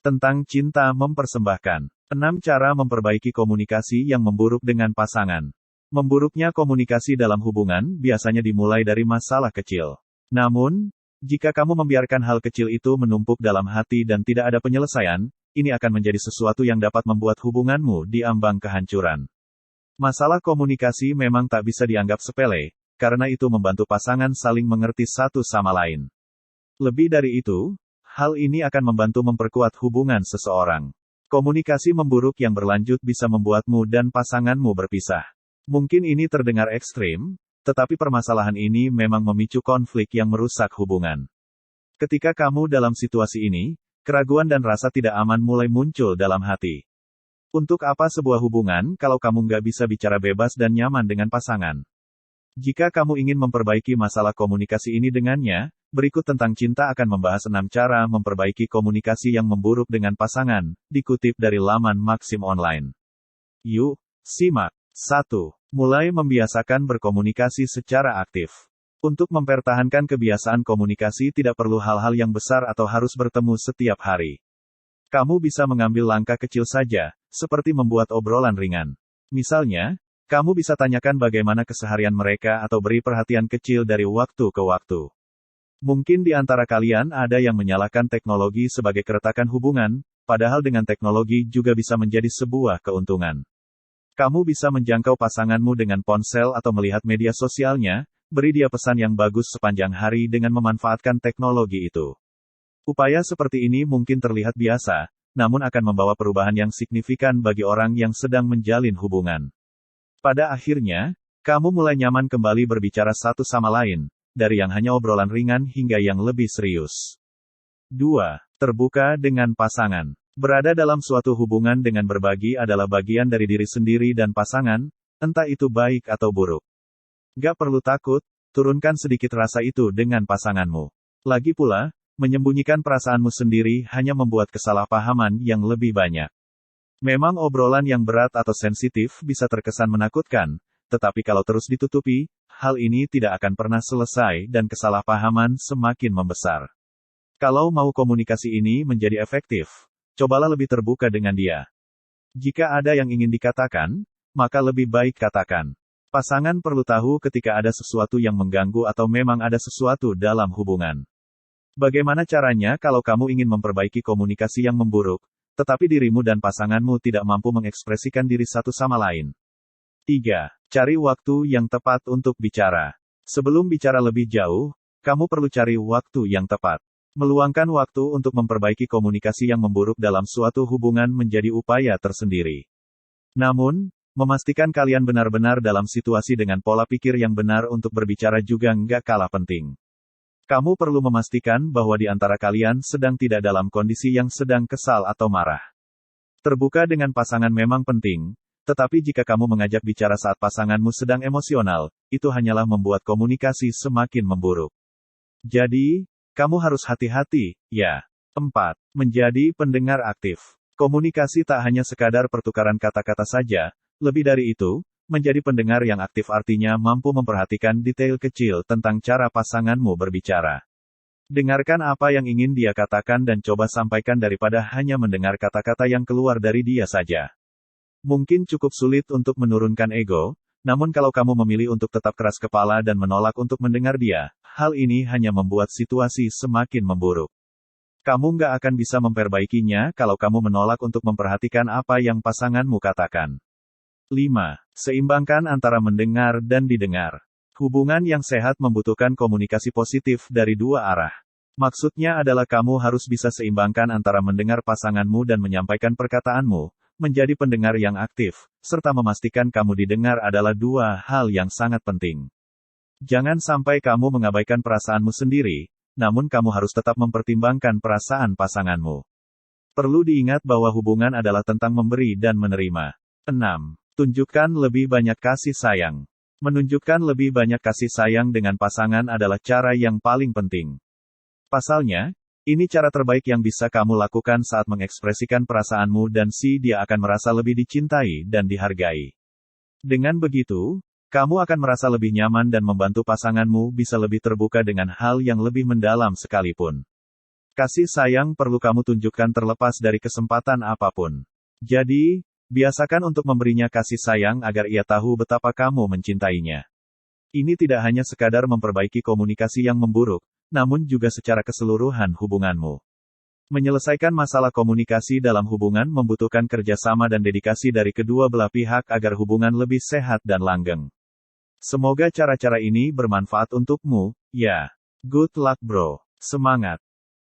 Tentang cinta mempersembahkan 6 cara memperbaiki komunikasi yang memburuk dengan pasangan. Memburuknya komunikasi dalam hubungan biasanya dimulai dari masalah kecil. Namun, jika kamu membiarkan hal kecil itu menumpuk dalam hati dan tidak ada penyelesaian, ini akan menjadi sesuatu yang dapat membuat hubunganmu diambang kehancuran. Masalah komunikasi memang tak bisa dianggap sepele, karena itu membantu pasangan saling mengerti satu sama lain. Lebih dari itu, hal ini akan membantu memperkuat hubungan seseorang. Komunikasi memburuk yang berlanjut bisa membuatmu dan pasanganmu berpisah. Mungkin ini terdengar ekstrim, tetapi permasalahan ini memang memicu konflik yang merusak hubungan. Ketika kamu dalam situasi ini, keraguan dan rasa tidak aman mulai muncul dalam hati. Untuk apa sebuah hubungan kalau kamu nggak bisa bicara bebas dan nyaman dengan pasangan? Jika kamu ingin memperbaiki masalah komunikasi ini dengannya, berikut tentang cinta akan membahas 6 cara memperbaiki komunikasi yang memburuk dengan pasangan, dikutip dari laman Maxim Online. Yuk, simak. 1. Mulai membiasakan berkomunikasi secara aktif. Untuk mempertahankan kebiasaan komunikasi tidak perlu hal-hal yang besar atau harus bertemu setiap hari. Kamu bisa mengambil langkah kecil saja, seperti membuat obrolan ringan. Misalnya, kamu bisa tanyakan bagaimana keseharian mereka atau beri perhatian kecil dari waktu ke waktu. Mungkin di antara kalian ada yang menyalahkan teknologi sebagai keretakan hubungan, padahal dengan teknologi juga bisa menjadi sebuah keuntungan. Kamu bisa menjangkau pasanganmu dengan ponsel atau melihat media sosialnya, beri dia pesan yang bagus sepanjang hari dengan memanfaatkan teknologi itu. Upaya seperti ini mungkin terlihat biasa, namun akan membawa perubahan yang signifikan bagi orang yang sedang menjalin hubungan. Pada akhirnya, kamu mulai nyaman kembali berbicara satu sama lain, dari yang hanya obrolan ringan hingga yang lebih serius. 2. Terbuka dengan pasangan. Berada dalam suatu hubungan dengan berbagi adalah bagian dari diri sendiri dan pasangan, entah itu baik atau buruk. Gak perlu takut, turunkan sedikit rasa itu dengan pasanganmu. Lagi pula, menyembunyikan perasaanmu sendiri hanya membuat kesalahpahaman yang lebih banyak. Memang obrolan yang berat atau sensitif bisa terkesan menakutkan, tetapi kalau terus ditutupi, hal ini tidak akan pernah selesai dan kesalahpahaman semakin membesar. Kalau mau komunikasi ini menjadi efektif, cobalah lebih terbuka dengan dia. Jika ada yang ingin dikatakan, maka lebih baik katakan. Pasangan perlu tahu ketika ada sesuatu yang mengganggu atau memang ada sesuatu dalam hubungan. Bagaimana caranya kalau kamu ingin memperbaiki komunikasi yang memburuk, tetapi dirimu dan pasanganmu tidak mampu mengekspresikan diri satu sama lain? 3. Cari waktu yang tepat untuk bicara. Sebelum bicara lebih jauh, kamu perlu cari waktu yang tepat. Meluangkan waktu untuk memperbaiki komunikasi yang memburuk dalam suatu hubungan menjadi upaya tersendiri. Namun, memastikan kalian benar-benar dalam situasi dengan pola pikir yang benar untuk berbicara juga nggak kalah penting. Kamu perlu memastikan bahwa di antara kalian sedang tidak dalam kondisi yang sedang kesal atau marah. Terbuka dengan pasangan memang penting, tetapi jika kamu mengajak bicara saat pasanganmu sedang emosional, itu hanyalah membuat komunikasi semakin memburuk. Jadi, kamu harus hati-hati, ya. 4. Menjadi pendengar aktif. Komunikasi tak hanya sekadar pertukaran kata-kata saja, lebih dari itu, menjadi pendengar yang aktif artinya mampu memperhatikan detail kecil tentang cara pasanganmu berbicara. Dengarkan apa yang ingin dia katakan dan coba sampaikan daripada hanya mendengar kata-kata yang keluar dari dia saja. Mungkin cukup sulit untuk menurunkan ego, namun kalau kamu memilih untuk tetap keras kepala dan menolak untuk mendengar dia, hal ini hanya membuat situasi semakin memburuk. Kamu nggak akan bisa memperbaikinya kalau kamu menolak untuk memperhatikan apa yang pasanganmu katakan. 5. Seimbangkan antara mendengar dan didengar. Hubungan yang sehat membutuhkan komunikasi positif dari dua arah. Maksudnya adalah kamu harus bisa seimbangkan antara mendengar pasanganmu dan menyampaikan perkataanmu, menjadi pendengar yang aktif, serta memastikan kamu didengar adalah dua hal yang sangat penting. Jangan sampai kamu mengabaikan perasaanmu sendiri, namun kamu harus tetap mempertimbangkan perasaan pasanganmu. Perlu diingat bahwa hubungan adalah tentang memberi dan menerima. 6. Tunjukkan lebih banyak kasih sayang. Menunjukkan lebih banyak kasih sayang dengan pasangan adalah cara yang paling penting. Pasalnya, ini cara terbaik yang bisa kamu lakukan saat mengekspresikan perasaanmu dan dia akan merasa lebih dicintai dan dihargai. Dengan begitu, kamu akan merasa lebih nyaman dan membantu pasanganmu bisa lebih terbuka dengan hal yang lebih mendalam sekalipun. Kasih sayang perlu kamu tunjukkan terlepas dari kesempatan apapun. Jadi, biasakan untuk memberinya kasih sayang agar ia tahu betapa kamu mencintainya. Ini tidak hanya sekadar memperbaiki komunikasi yang memburuk, namun juga secara keseluruhan hubunganmu. Menyelesaikan masalah komunikasi dalam hubungan membutuhkan kerjasama dan dedikasi dari kedua belah pihak agar hubungan lebih sehat dan langgeng. Semoga cara-cara ini bermanfaat untukmu, ya. Good luck bro. Semangat.